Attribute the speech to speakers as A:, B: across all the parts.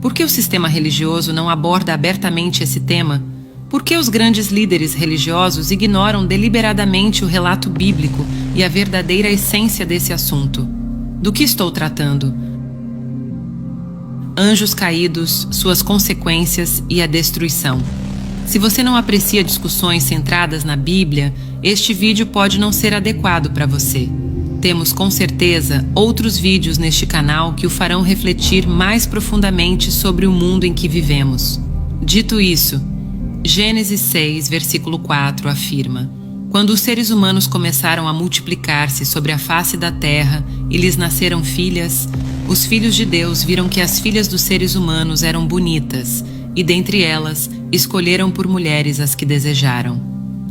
A: Por que o sistema religioso não aborda abertamente esse tema? Por que os grandes líderes religiosos ignoram deliberadamente o relato bíblico e a verdadeira essência desse assunto? Do que estou tratando? Anjos caídos, suas consequências e a destruição. Se você não aprecia discussões centradas na Bíblia, este vídeo pode não ser adequado para você. Temos com certeza outros vídeos neste canal que o farão refletir mais profundamente sobre o mundo em que vivemos. Dito isso, Gênesis 6, versículo 4 afirma: Quando os seres humanos começaram a multiplicar-se sobre a face da terra e lhes nasceram filhas, os filhos de Deus viram que as filhas dos seres humanos eram bonitas, e dentre elas escolheram por mulheres as que desejaram.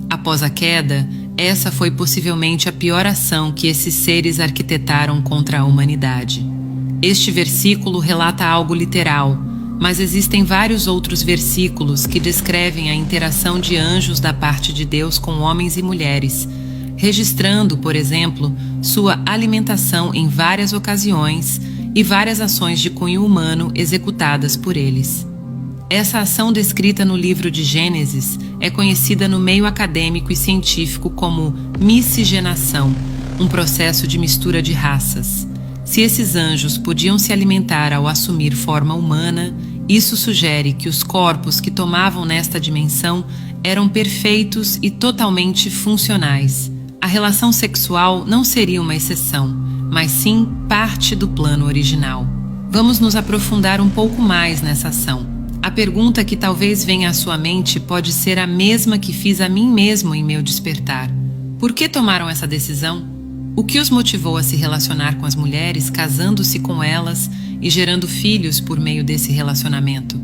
A: Após a queda, essa foi possivelmente a pior ação que esses seres arquitetaram contra a humanidade. Este versículo relata algo literal, mas existem vários outros versículos que descrevem a interação de anjos da parte de Deus com homens e mulheres, registrando, por exemplo, sua alimentação em várias ocasiões e várias ações de cunho humano executadas por eles. Essa ação descrita no livro de Gênesis é conhecida no meio acadêmico e científico como miscigenação, um processo de mistura de raças. Se esses anjos podiam se alimentar ao assumir forma humana, isso sugere que os corpos que tomavam nesta dimensão eram perfeitos e totalmente funcionais. A relação sexual não seria uma exceção, mas sim parte do plano original. Vamos nos aprofundar um pouco mais nessa ação. A pergunta que talvez venha à sua mente pode ser a mesma que fiz a mim mesmo em meu despertar. Por que tomaram essa decisão? O que os motivou a se relacionar com as mulheres, casando-se com elas e gerando filhos por meio desse relacionamento?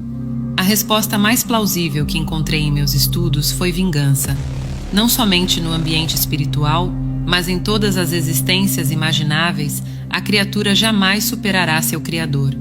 A: A resposta mais plausível que encontrei em meus estudos foi vingança, não somente no ambiente espiritual, mas em todas as existências imagináveis. A criatura jamais superará seu Criador.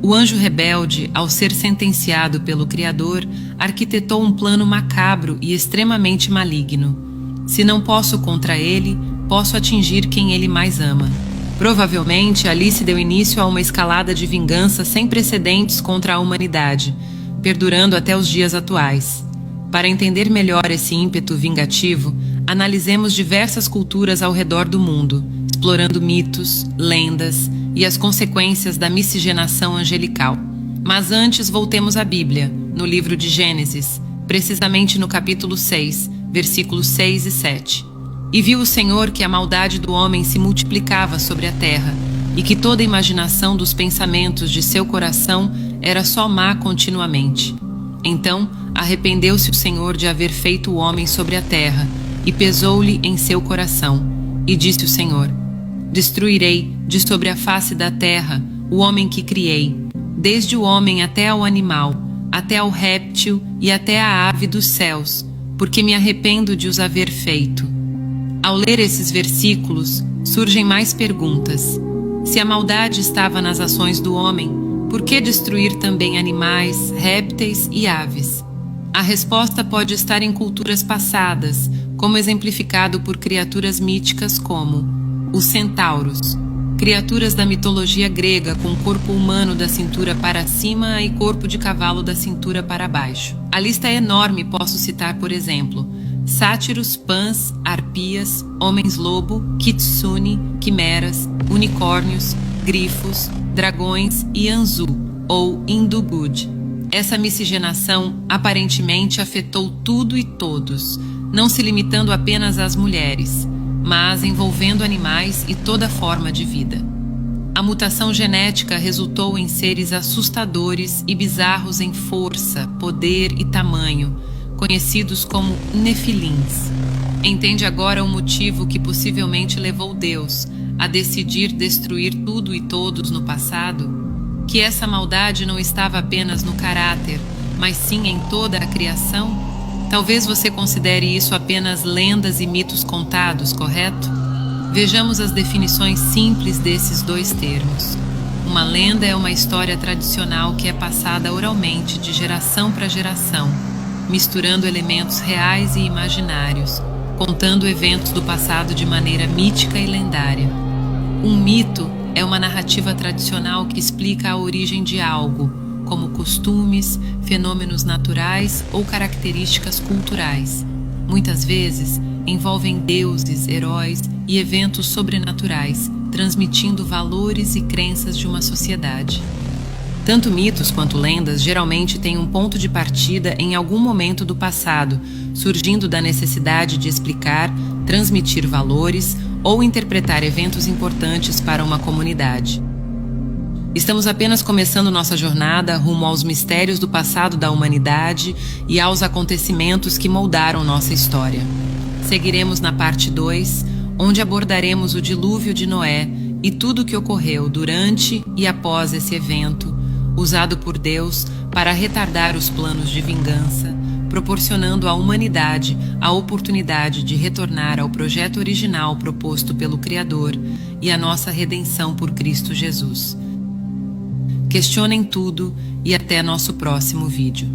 A: O anjo rebelde, ao ser sentenciado pelo Criador, arquitetou um plano macabro e extremamente maligno. Se não posso contra ele, posso atingir quem ele mais ama. Provavelmente, ali se deu início a uma escalada de vingança sem precedentes contra a humanidade, perdurando até os dias atuais. Para entender melhor esse ímpeto vingativo, analisemos diversas culturas ao redor do mundo, explorando mitos, lendas e as consequências da miscigenação angelical. Mas antes voltemos à Bíblia, no livro de Gênesis, precisamente no capítulo 6, versículos 6 e 7. E viu o Senhor que a maldade do homem se multiplicava sobre a terra, e que toda a imaginação dos pensamentos de seu coração era só má continuamente. Então arrependeu-se o Senhor de haver feito o homem sobre a terra, e pesou-lhe em seu coração. E disse o Senhor: Destruirei de sobre a face da terra o homem que criei, desde o homem até ao animal, até ao réptil e até à ave dos céus, porque me arrependo de os haver feito. Ao ler esses versículos, surgem mais perguntas. Se a maldade estava nas ações do homem, por que destruir também animais, répteis e aves? A resposta pode estar em culturas passadas, como exemplificado por criaturas míticas como os centauros, criaturas da mitologia grega com corpo humano da cintura para cima e corpo de cavalo da cintura para baixo. A lista é enorme, posso citar, por exemplo, sátiros, pãs, arpias, homens-lobo, kitsune, quimeras, unicórnios, grifos, dragões e anzu, ou Hindu-Bud. Essa miscigenação aparentemente afetou tudo e todos, não se limitando apenas às mulheres, mas envolvendo animais e toda forma de vida. A mutação genética resultou em seres assustadores e bizarros em força, poder e tamanho, conhecidos como nefilins. Entende agora o motivo que possivelmente levou Deus a decidir destruir tudo e todos no passado? Que essa maldade não estava apenas no caráter, mas sim em toda a criação? Talvez você considere isso apenas lendas e mitos contados, correto? Vejamos as definições simples desses dois termos. Uma lenda é uma história tradicional que é passada oralmente de geração para geração, misturando elementos reais e imaginários, contando eventos do passado de maneira mítica e lendária. Um mito é uma narrativa tradicional que explica a origem de algo, como costumes, fenômenos naturais ou características culturais. Muitas vezes envolvem deuses, heróis e eventos sobrenaturais, transmitindo valores e crenças de uma sociedade. Tanto mitos quanto lendas geralmente têm um ponto de partida em algum momento do passado, surgindo da necessidade de explicar, transmitir valores ou interpretar eventos importantes para uma comunidade. Estamos apenas começando nossa jornada rumo aos mistérios do passado da humanidade e aos acontecimentos que moldaram nossa história. Seguiremos na parte 2, onde abordaremos o dilúvio de Noé e tudo o que ocorreu durante e após esse evento, usado por Deus para retardar os planos de vingança, proporcionando à humanidade a oportunidade de retornar ao projeto original proposto pelo Criador e a nossa redenção por Cristo Jesus. Questionem tudo e até nosso próximo vídeo.